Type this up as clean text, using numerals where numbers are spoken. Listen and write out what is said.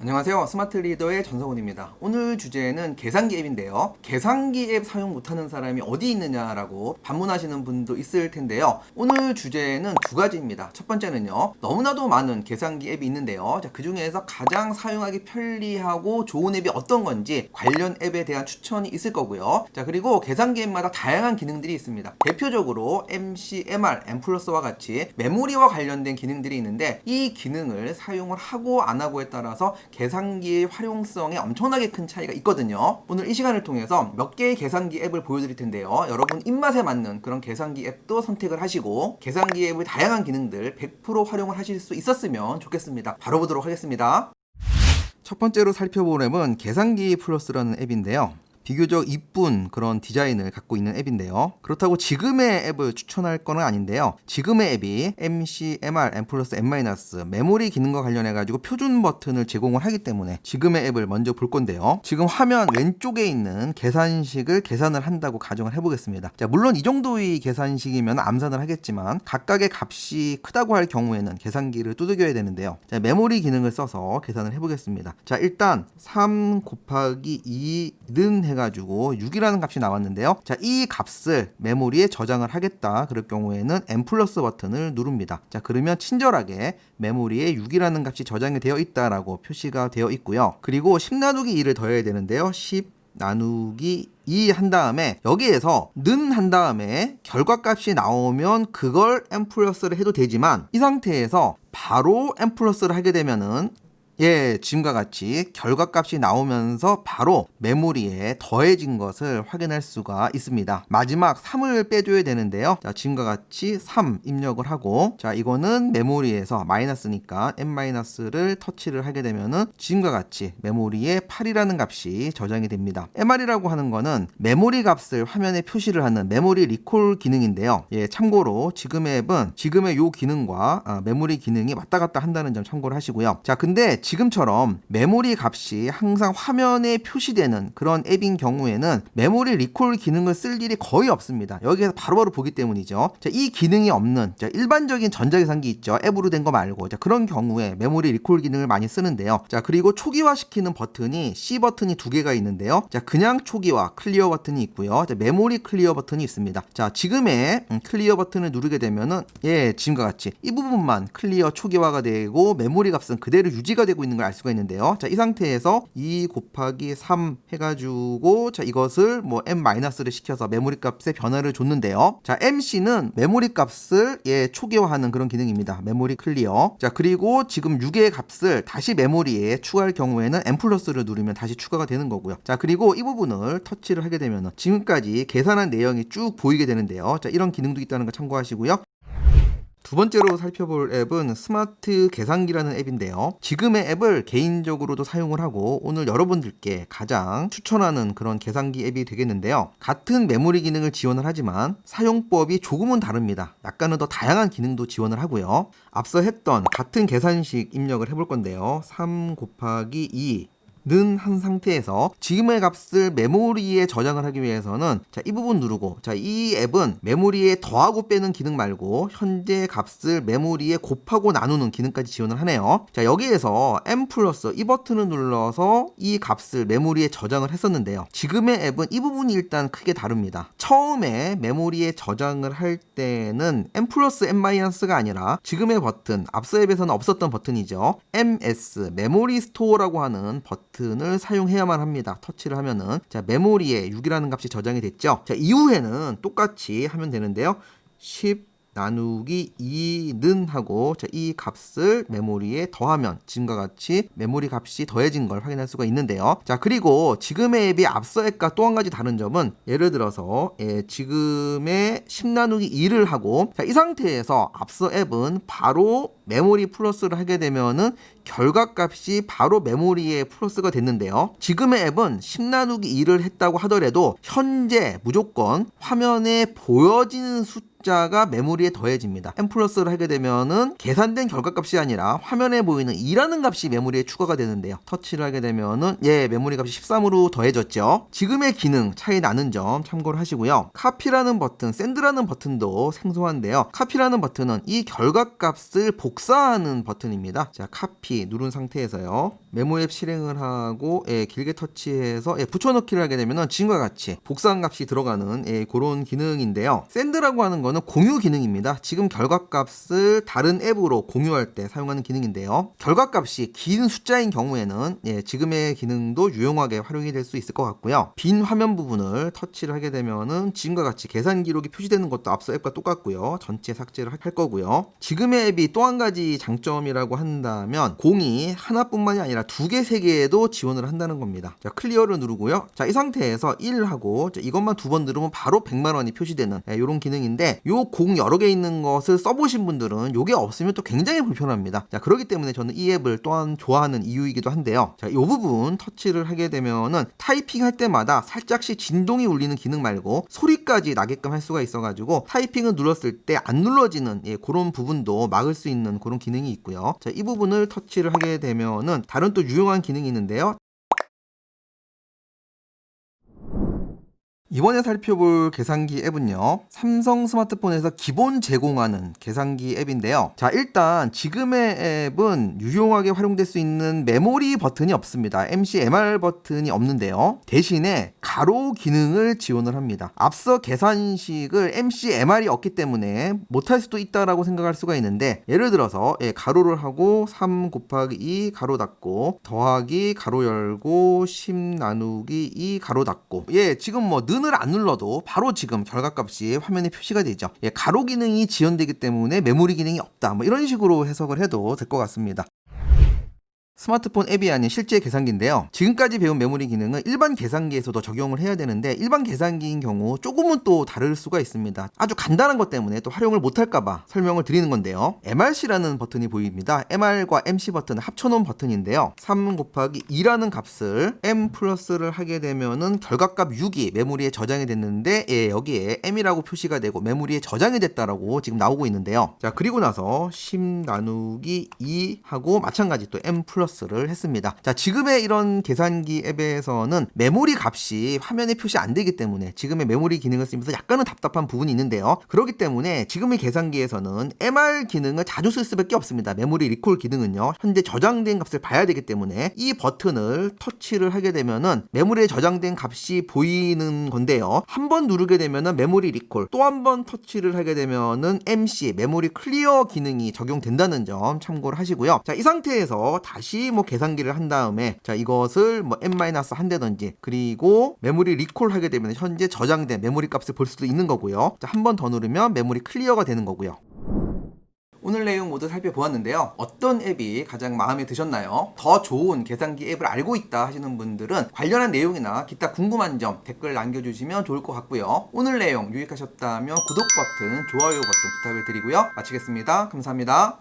안녕하세요. 스마트 리더의 전성훈입니다. 오늘 주제는 계산기 앱인데요. 계산기 앱 사용 못하는 사람이 어디 있느냐라고 반문하시는 분도 있을 텐데요. 오늘 주제는 두 가지입니다. 첫 번째는요. 너무나도 많은 계산기 앱이 있는데요. 그 중에서 가장 사용하기 편리하고 좋은 앱이 어떤 건지 관련 앱에 대한 추천이 있을 거고요. 그리고 계산기 앱마다 다양한 기능들이 있습니다. 대표적으로 MC, MR, M+와 같이 메모리와 관련된 기능들이 있는데 이 기능을 사용을 하고 안 하고에 따라서 계산기의 활용성에 엄청나게 큰 차이가 있거든요. 오늘 이 시간을 통해서 몇 개의 계산기 앱을 보여드릴 텐데요. 여러분 입맛에 맞는 그런 계산기 앱도 선택을 하시고 계산기 앱의 다양한 기능들 100% 활용을 하실 수 있었으면 좋겠습니다. 바로 보도록 하겠습니다. 첫 번째로 살펴볼 앱은 계산기 플러스라는 앱인데요. 비교적 이쁜 그런 디자인을 갖고 있는 앱인데요. 그렇다고 지금의 앱을 추천할 건 아닌데요. 지금의 앱이 MC, MR, M+, M- 메모리 기능과 관련해가지고 표준 버튼을 제공을 하기 때문에 지금의 앱을 먼저 볼 건데요. 지금 화면 왼쪽에 있는 계산식을 계산을 한다고 가정을 해보겠습니다. 자, 물론 이 정도의 계산식이면 암산을 하겠지만 각각의 값이 크다고 할 경우에는 계산기를 두들겨야 되는데요. 자, 메모리 기능을 써서 계산을 해보겠습니다. 자, 일단 3 곱하기 2는 해가지고 6이라는 값이 나왔는데요. 자, 이 값을 메모리에 저장을 하겠다. 그럴 경우에는 M+ 버튼을 누릅니다. 자, 그러면 친절하게 메모리에 6이라는 값이 저장이 되어 있다라고 표시가 되어 있고요. 그리고 10 나누기 2를 더해야 되는데요. 10 나누기 2 한 다음에 여기에서 는 한 다음에 결과값이 나오면 그걸 M+를 해도 되지만 이 상태에서 바로 M+를 하게 되면은 지금과 같이 결과값이 나오면서 바로 메모리에 더해진 것을 확인할 수가 있습니다. 마지막 3을 빼줘야 되는데요. 자, 지금과 같이 3 입력을 하고, 자, 이거는 메모리에서 마이너스니까 M-를 터치를 하게 되면은 지금과 같이 메모리에 8이라는 값이 저장이 됩니다. MR이라고 하는 거는 메모리 값을 화면에 표시를 하는 메모리 리콜 기능인데요. 참고로 지금의 앱은 지금의 요 기능과 메모리 기능이 왔다 갔다 한다는 점 참고를 하시고요. 자, 근데 지금처럼 메모리 값이 항상 화면에 표시되는 그런 앱인 경우에는 메모리 리콜 기능을 쓸 일이 거의 없습니다. 여기에서 바로바로 보기 때문이죠. 자, 이 기능이 없는 일반적인 전자계산기 있죠. 앱으로 된 거 말고 그런 경우에 메모리 리콜 기능을 많이 쓰는데요. 자, 그리고 초기화시키는 버튼이 C 버튼이 두 개가 있는데요. 자, 그냥 초기화 클리어 버튼이 있고요. 자, 메모리 클리어 버튼이 있습니다. 자, 지금의 클리어 버튼을 누르게 되면은 지금과 같이 이 부분만 클리어 초기화가 되고 메모리 값은 그대로 유지가 되고 있는 걸 알 수가 있는데요. 자, 이 상태에서 2 곱하기 3 해가지고 자, 이것을 뭐 M-를 시켜서 메모리 값에 변화를 줬는데요. 자, MC는 메모리 값을 초기화하는 그런 기능입니다. 메모리 클리어. 자, 그리고 지금 6의 값을 다시 메모리에 추가할 경우에는 M+를 누르면 다시 추가가 되는 거고요. 자, 그리고 이 부분을 터치를 하게 되면 지금까지 계산한 내용이 쭉 보이게 되는데요. 자, 이런 기능도 있다는 거 참고하시고요. 두 번째로 살펴볼 앱은 스마트 계산기라는 앱인데요. 지금의 앱을 개인적으로도 사용을 하고 오늘 여러분들께 가장 추천하는 그런 계산기 앱이 되겠는데요. 같은 메모리 기능을 지원을 하지만 사용법이 조금은 다릅니다. 약간은 더 다양한 기능도 지원을 하고요. 앞서 했던 같은 계산식 입력을 해볼 건데요. 3 곱하기 2 는 한 상태에서 지금의 값을 메모리에 저장을 하기 위해서는 자, 이 부분 누르고 자, 이 앱은 메모리에 더하고 빼는 기능 말고 현재 값을 메모리에 곱하고 나누는 기능까지 지원을 하네요. 자, 여기에서 M+ 이 버튼을 눌러서 이 값을 메모리에 저장을 했었는데요. 지금의 앱은 이 부분이 일단 크게 다릅니다. 처음에 메모리에 저장을 할 때는 M+, M-가 아니라 지금의 버튼, 앞서 앱에서는 없었던 버튼이죠. MS, 메모리 스토어라고 하는 버튼을 사용해야만 합니다. 터치를 하면은 자, 메모리에 6이라는 값이 저장이 됐죠. 자, 이후에는 똑같이 하면 되는데요. 10 나누기 2는 하고 자, 이 값을 메모리에 더하면 지금과 같이 메모리 값이 더해진 걸 확인할 수가 있는데요. 자, 그리고 지금의 앱이 앞서 앱과 또 한 가지 다른 점은 예를 들어서 지금의 10 나누기 2를 하고 자, 이 상태에서 앞서 앱은 바로 메모리 플러스를 하게 되면은 결과값이 바로 메모리에 플러스가 됐는데요. 지금의 앱은 10 나누기 2를 했다고 하더라도 현재 무조건 화면에 보여지는 숫자 숫자가 메모리에 더해집니다. M 플러스를 하게 되면은 계산된 결과값이 아니라 화면에 보이는 2라는 값이 메모리에 추가가 되는데요. 터치를 하게 되면은 메모리 값이 13으로 더해졌죠. 지금의 기능 차이 나는 점 참고를 하시고요. 카피라는 버튼, 샌드라는 버튼도 생소한데요. 카피라는 버튼은 이 결과값을 복사하는 버튼입니다. 자, 카피 누른 상태에서요. 메모 앱 실행을 하고 길게 터치해서 붙여넣기를 하게 되면은 지금과 같이 복사한 값이 들어가는 그런 기능인데요. 샌드라고 하는 거는 공유 기능입니다. 지금 결과값을 다른 앱으로 공유할 때 사용하는 기능인데요. 결과값이 긴 숫자인 경우에는 지금의 기능도 유용하게 활용이 될 수 있을 것 같고요. 빈 화면 부분을 터치를 하게 되면은 지금과 같이 계산 기록이 표시되는 것도 앞서 앱과 똑같고요. 전체 삭제를 할 거고요. 지금의 앱이 또 한 가지 장점이라고 한다면 공이 하나뿐만이 아니라 2개, 3개에도 지원을 한다는 겁니다. 자, 클리어를 누르고요. 자, 이 상태에서 1하고 이것만 2번 누르면 바로 100만 원이 표시되는 이런 기능인데 요 공 여러 개 있는 것을 써보신 분들은 요게 없으면 또 굉장히 불편합니다. 자, 그렇기 때문에 저는 이 앱을 또한 좋아하는 이유이기도 한데요. 자, 요 부분 터치를 하게 되면은 타이핑 할 때마다 살짝씩 진동이 울리는 기능 말고 소리까지 나게끔 할 수가 있어가지고 타이핑을 눌렀을 때 안 눌러지는 그런 부분도 막을 수 있는 그런 기능이 있고요. 자, 이 부분을 터치를 하게 되면은 다른 또 유용한 기능이 있는데요. 이번에 살펴볼 계산기 앱은요, 삼성 스마트폰에서 기본 제공하는 계산기 앱인데요. 자, 일단 지금의 앱은 유용하게 활용될 수 있는 메모리 버튼이 없습니다. MC MR 버튼이 없는데요. 대신에 가로 기능을 지원을 합니다. 앞서 계산식을 MC MR이 없기 때문에 못할 수도 있다라고 생각할 수가 있는데, 예를 들어서 가로를 하고 3 곱하기 2 가로 닫고 더하기 가로 열고 10 나누기 2 가로 닫고 지금 뭐 는 을 안 눌러도 바로 지금 결과값이 화면에 표시가 되죠. 가로 기능이 지원되기 때문에 메모리 기능이 없다. 뭐 이런 식으로 해석을 해도 될 것 같습니다. 스마트폰 앱이 아닌 실제 계산기인데요. 지금까지 배운 메모리 기능은 일반 계산기에서도 적용을 해야 되는데 일반 계산기인 경우 조금은 또 다를 수가 있습니다. 아주 간단한 것 때문에 또 활용을 못할까봐 설명을 드리는 건데요. MRC라는 버튼이 보입니다. MR과 MC 버튼을 합쳐놓은 버튼인데요. 3 곱하기 2라는 값을 M 플러스를 하게 되면은 결과값 6이 메모리에 저장이 됐는데 여기에 M이라고 표시가 되고 메모리에 저장이 됐다라고 지금 나오고 있는데요. 자, 그리고 나서 10 나누기 2 하고 마찬가지 또 M 플러스를 했습니다. 자, 지금의 이런 계산기 앱에서는 메모리 값이 화면에 표시 안 되기 때문에 지금의 메모리 기능을 쓰면서 약간은 답답한 부분이 있는데요. 그렇기 때문에 지금의 계산기에서는 MR 기능을 자주 쓸 수밖에 없습니다. 메모리 리콜 기능은요, 현재 저장된 값을 봐야 되기 때문에 이 버튼을 터치를 하게 되면은 메모리에 저장된 값이 보이는 건데요. 한 번 누르게 되면은 메모리 리콜, 또 한 번 터치를 하게 되면은 MC 메모리 클리어 기능이 적용된다는 점 참고를 하시고요. 자, 이 상태에서 다시 뭐 계산기를 한 다음에 자, 이것을 뭐 n-한다든지 그리고 메모리 리콜 하게 되면 현재 저장된 메모리 값을 볼 수도 있는 거고요. 자, 한 번 더 누르면 메모리 클리어가 되는 거고요. 오늘 내용 모두 살펴보았는데요. 어떤 앱이 가장 마음에 드셨나요? 더 좋은 계산기 앱을 알고 있다 하시는 분들은 관련한 내용이나 기타 궁금한 점 댓글 남겨주시면 좋을 것 같고요. 오늘 내용 유익하셨다면 구독 버튼, 좋아요 버튼 부탁을 드리고요. 마치겠습니다. 감사합니다.